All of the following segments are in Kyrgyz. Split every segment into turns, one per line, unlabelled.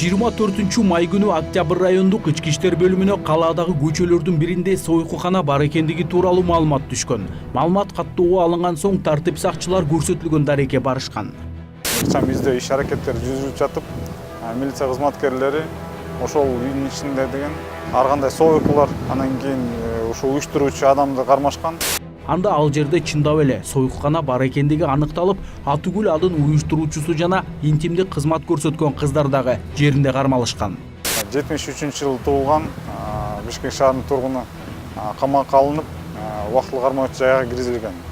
24 май күнү Октябрь райондук ички иштер бөлүмүнө калаадагы көчөлөрдүн биринде сойкукана бар экендиги тууралуу маалымат түшкөн. Маалымат каттоого алынган соң тартип сакчылар көрсөтүлгөн дарекке барышкан.
Бизде иш аракеттер жүрүп жатып, милиция кызматкерлери ошол үйдүн ичинде деген ар кандай сойкулар, анан кийин ушул уюштуруучу адамды кармашкан.
Анда ал жерде чындап эле сойкукана бар экендиги аныкталып, Атүгүл адын уюштуруучусу жана интимдик кызмат көрсөткөн кыздар дагы жеринде кармалышкан.
73-жылы туулган Бишкек шаарынын тургуну камакка алынып, убактылуу кармоочу жайга киргизилген.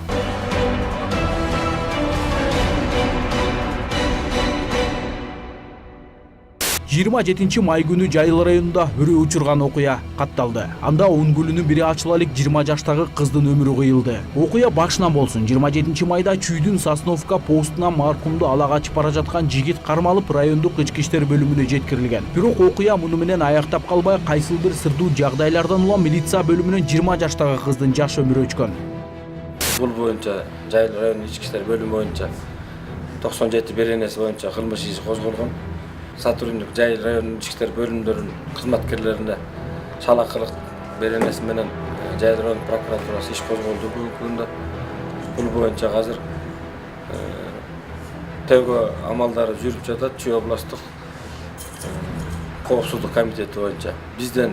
27-май күнү Жайыл районунда өрөө учурган окуя катталды. Анда 10 күлүнүн бири ачыла элек 20 жаштагы кыздын өмүрү кыйылды. Окуя башынан болсун. 27-майда Чүйдүн Сосновка постунан маркумду ала качып бара жаткан жигит кармалып, райондук ички иштер бөлүмүнө жеткирилген. Бирок окуя муну менен аяктап калбай, кайсылдыр сырдуу жагдайлардан улам милиция бөлүмүнөн 20 жаштагы кыздын жаш өмүрү өчкөн.
Бул боюнча Жайыл райондук ички иштер бөлүмү боюнча 97 беренеси боюнча кылмыш иши козголгон. Сотрудник Жайыл районунун ички иштер бөлүмдөрүнүн кызматкерлерине шалакылык беренеси менен Жайыл райондук прокуратурасы иш козголду бүгүнкү күндө. Бул боюнча азыр тергөө амалдары жүрүп жатат. Чүй областтык коопсуздук комитети боюнча бизден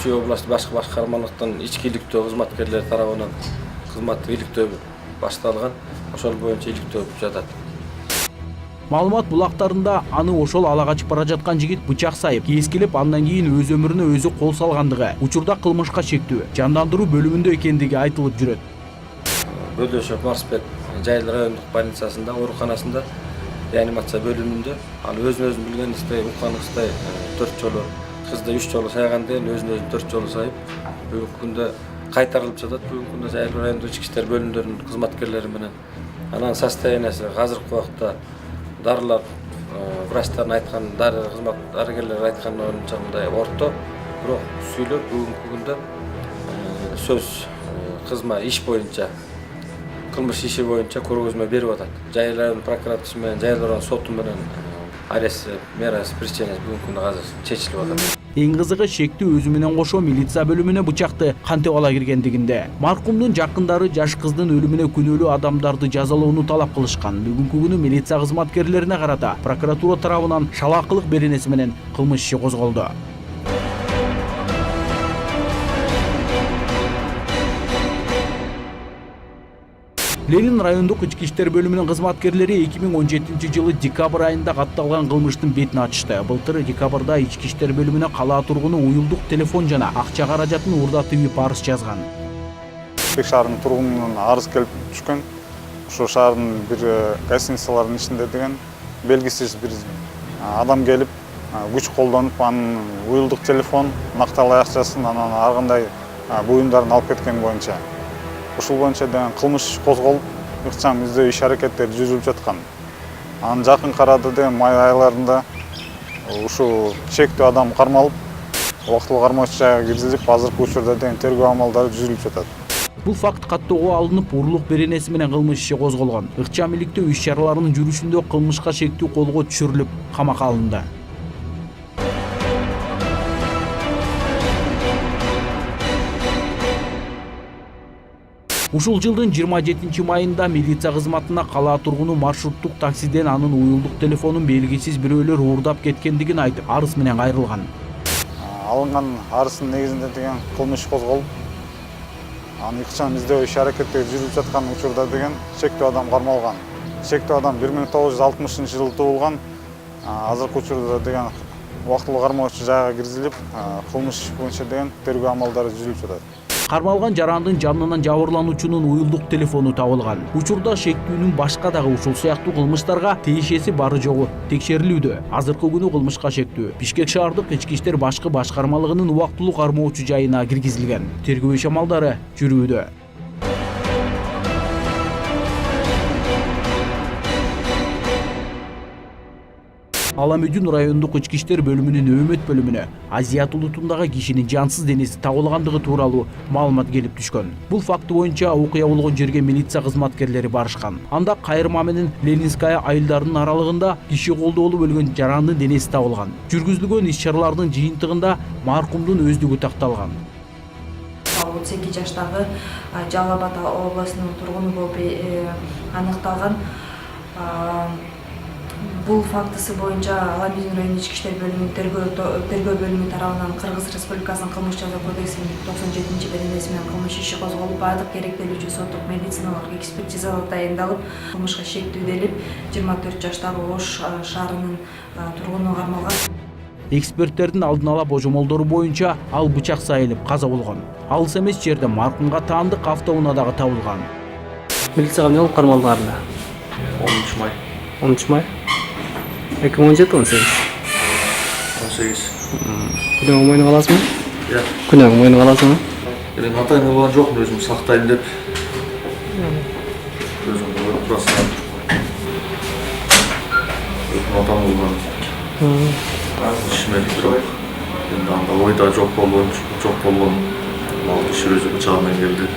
Чүй областтык башкы башкармалыктын ички иликтөө кызматкерлери тарабынан кызматтык иликтөө башталган. Ошол боюнча иликтөө жатат.
Маалымат булактарында аны ошол ала качып бара жаткан жигит бычак сайып, кескилеп, андан кийин өз өмүрүнө өзү кол салгандыгы, учурда кылмышка чектүү жандандыруу бөлүмүндө экендиги айтылып жүрөт.
Бөлдөшөк Марсбек Жайыл райондук больницасында, ооруканасында, реанимация бөлүмүндө ал өзүн билгендиктэй, уккандыктай 4 жолу, кызды 3 жолу сайган деген өзүн 4 жолу сайып, бүгүнкү күндө кайтарылып жатат. Бүгүнкү күндө Жайыл райондук ички иштер бөлүмдөрүнүн кызматкерлери менен анан состояниясы азыркы убакта дарылар, врачтардын айткан, дарыгерлер айткан боюнча мындай орто, бирок сүйлөп бүгүнкү күндө сөз кызма иш боюнча, кылмыш иши боюнча көргөзмө берип атат. Жайыл район прокуратурасы менен Жайыл район соту менен арест мерасы причинасы бүгүнкү күндө азыр чечилип атат.
Эң кызыгы шектүү өзү менен кошо милиция бөлүмүнө бычакты кантип ала киргендигинде. Маркумдун жакындары жаш кыздын өлүмүнө күнөөлүү адамдарды жазалоону талап кылышкан. Бүгүнкү күнү милиция кызматкерлерине карата прокуратура тарабынан шалаакылык беренеси менен кылмыш иши козголду. Ленин райондук ички иштер бөлүмүнүн кызматкерлери 2017-жылы декабрь айында катталган кылмыштын бетин ачышты. Былтыр декабрда ички иштер бөлүмүнө калаа тургуну уюлдук телефон жана акча каражатын уурдатып арыз жазган.
Бишкек шаарынын тургунунан арыз келип түшкөн. Ошо шаардын бир гостиницалардын ичинде деген белгисиз бир адам келип, күч колдонуп, анын уюлдук телефон, накталай акчасын, анан ар кандай буюмдарын алып кеткен боюнча. Ушул боюнча деген кылмыш козголуп, ыкчам издөө иш аракеттери жүрүп жаткан. Анын жакын арада деген май айларында ушул чектүү адам кармалып, убактылуу кармоочу жайга киргизилип, азыркы учурда деген тергөө амалдары жүрүп жатат.
Бул факт каттоого алынып, урлук беренеси менен кылмыш иши козголгон. Ыкчам иликтөө иш чараларынын жүрүшүндө кылмышка шектүү колго түшүрүлүп, камакка алынды. Ушул жылдын 27-майында милиция кызматына калаа тургуну маршруттук таксиден анын уюлдук телефонун белгисиз бирөөлөр уурдап кеткендигин айтып, арыз менен кайрылган.
Алынган арыздын негизинде деген кылмыш козголуп, аны ыкчам издөө иш аракеттери жүрүп жаткан учурда деген чектүү адам кармалган. Чектүү адам 1960-жылы туулган, азыркы учурда деген убактылуу кармоочу жайга киргизилип, кылмыш боюнча деген тергөө амалдары жүрүп жатат.
Кармалган жарандын жанынан жабырлануучунун уюлдук телефону табылган. Учурда шектүүнүн башка дагы ушул сыяктуу кылмыштарга тиешеси бары жогу текшерилүүдө. Азыркы күнү кылмышка шектүү Бишкек шаардык ички иштер башкы башкармалыгынын убактылуу кармоочу жайына киргизилген. Тергөө иш амалдары жүрүүдө. Аламүдүн райондук ички иштер бөлүмүнүн өмөт бөлүмүнө Азият улутундагы кишинин жансыз денеси табылгандыгы тууралуу маалымат келип түшкөн. Бул факты боюнча окуя болгон жерге милиция кызматкерлери барышкан. Анда Кайырма менен Ленинская айылдарынын аралыгында киши колдоолуп өлгөн жарандын денеси табылган. Жүргүзүлгөн иш-чаралардын жыйынтыгында маркумдун өздүгү такталган.
38 жаштагы Жалал Абад областынын тургуну болуп аныкталган. Бул фактысы боюнча Аламүдүн райондук ички иштер бөлүмүнүн тергөө бөлүмү тарабынан Кыргыз Республикасынын кылмыш жаза кодексинин 97-беренеси менен кылмыш иши козголуп, бардык керектелүүчү соттук медициналык экспертизалар дайындалып, кылмышка шектүүделип, 24 жаштагы Ош шаарынын тургуну кармалган.
Эксперттердин алдын ала божомолдору боюнча ал бычак сайылып каза болгон. Алыс эмес жерде маркумга таандык автоунаа дагы табылган.
Милицияга эмне болуп кармалдыңарда?
10 май.
10 май? 2017-18?
18.
Күнөөңү мойнуңа аласыңбы?
Иә.
Күнөөңү мойнуңа аласыңбы?
Мен атайын болған жоқпын, өзім сақтайын деп. Өзім тұрасынан. Өзім атам болған. Ішіме жоқ. Енді анда ойда жоқ болған. Малды іші өзі бычағымен келді.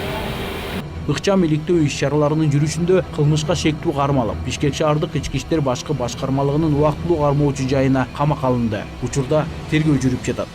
Ыкчам иликтөө иш-чараларынын жүрүшүндө кылмышка шектүү кармалып, Бишкек шаардык ички иштер башкы башкармалыгынын убактылуу кармоочу жайына камакка алынды. Учурда тергөө жүрүп жатат.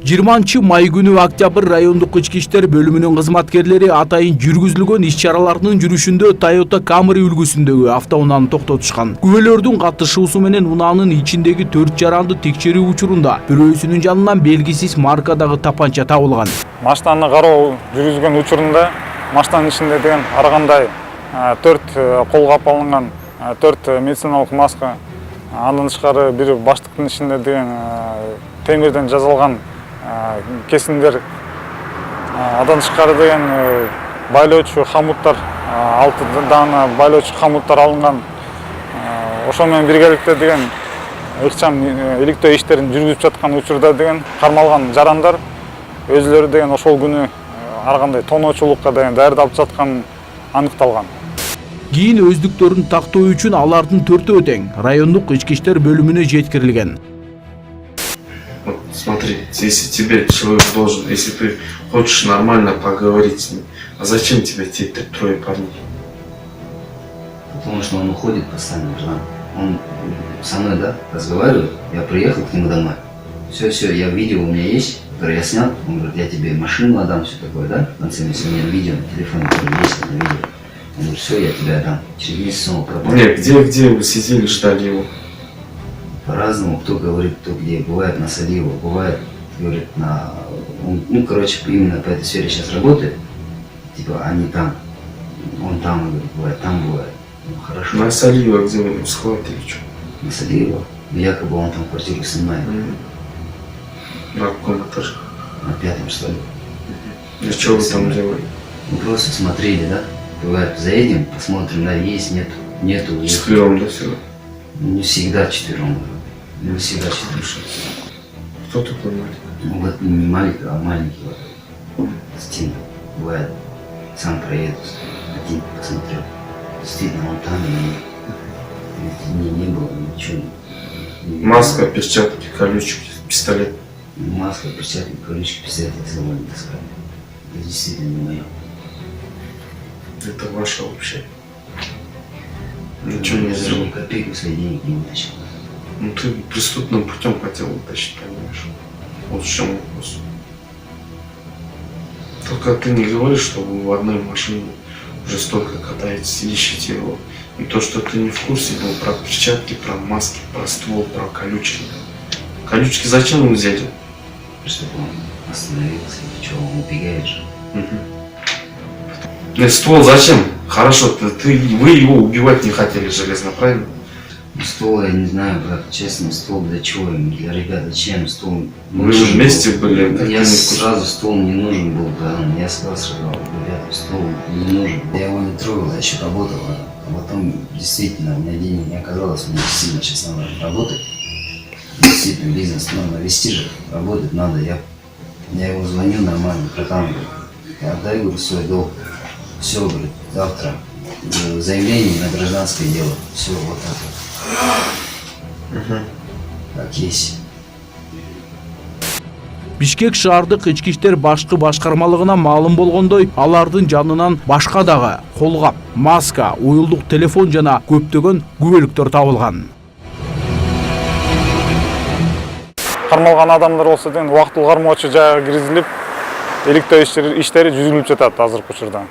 Жыйырманчы май күнү Октябрь райондук ички иштер бөлүмүнүн кызматкерлери атайын жүргүзүлгөн иш-чараларынын жүрүшүндө Toyota Camry үлгүсүндөгү автоунааны токтотушкан. Күбөлөрдүн катышуусу менен унаанын ичиндеги 4 жаранды текшерүү учурунда бирөөсүнүн жанынан белгисиз маркадагы тапанча табылган.
Машинаны кароо жүргүзгөн учурунда машинанын ичинде деген ар кандай 4 колгап алынган 4 медициналык маска, андан тышкары бир баштыктын ичинде деген темирден жасалган кесиндер, андан тышкары деген байлоочу хамуттар, 6 дана байлоочу хамуттар алынган. Ошо менен биргеликте деген ыкчам иликтөө иштерин жүргүзүп жаткан учурда деген кармалган жарандар өзүлөрү деген ошол күнү ар кандай тоноочулукка деген даярдалып жаткан аныкталган.
Кийин өздүктөрүн тактоо үчүн алардын 4-өө тең райондук ички иштер бөлүмүнө жеткирилген.
Вот смотри, если тебе человек должен, если ты хочешь нормально поговорить с ним, а зачем тебе те трое парней?
Потому что он уходит постоянно, он со мной, да, разговаривает, я приехал к нему домой, все, я видео у меня есть, которое я снял, он говорит, я тебе машину отдам, все такое, да, в конце месяца у меня видео на телефоне, которое есть на видео, он говорит, все, я тебе отдам, через месяц он пропал.
Нет, где вы сидели, ждали его?
По-разному, кто говорит, кто где, бывает на Салиево, бывает, говорит, ну, короче, именно по этой сфере сейчас работает, типа, они там, он там, говорит, бывает, там бывает, ну, хорошо.
На Салиево, где вы схватили, что?
На Салиево, якобы он там квартиру снимает.
На каком этаже?
На 5-м, что ли.
И что вы там делали?
Мы просто смотрели, да, бывает, заедем, посмотрим, да, есть, нету.
Четвером, да, всегда?
Не всегда четвером. Не всегда четвером.
Кто такой маленький?
Ну, вот не маленький, а маленький вот. Стин. Бывает, сам проеду, один посмотрел. Действительно, он там и не было ничего.
Маска, перчатки, колючки, пистолет.
Маска, перчатки, колючки, пистолет, я с собой не таскаю. Это действительно не мое.
Это ваше вообще. Ничего не
Я
сделал.
ни копейку своих денег не вытащил.
Ну ты преступным путем хотел утащить, понимаешь? Вот в чем вопрос. Только ты не говоришь, что вы в одной машине уже столько катаетесь, ищете его. И то, что ты не в курсе был про перчатки, про маски, про ствол, про колючки. Колючки зачем вы взяли?
Чтобы он остановился, и что, он убегает же.
Ствол зачем? Хорошо, вы его убивать не хотели железно, правильно?
Ствол, я не знаю, брат, честно, ствол для чего им, для ребят, зачем ствол?
Вы же вместе были.
Я сразу ствол не нужен был, да, я сразу сказал, ребята, ствол не нужен. Я его не трогал, я еще работал, а потом действительно у меня денег не оказалось, мне действительно сейчас надо работать. Действительно, бизнес надо вести же, работать надо, я Я ему звонил нормально, братан, говорит, отдай, говорю, свой долг. Все, говорит, завтра заявление на гражданское дело. Все, вот так вот. Как есть.
Бишкек шаардык ички иштер башкы башкармалыгына маалым болгондой, алардын жанынан башка дагы колгап, маска, уюлдук телефон жана көптөгөн күбөлүктөр табылган.
Кармалган адамдар болсо деген убактылуу кармоочу жайга киргизилип, иликтөө иштери жүзүлүп жатат азыркы учурда.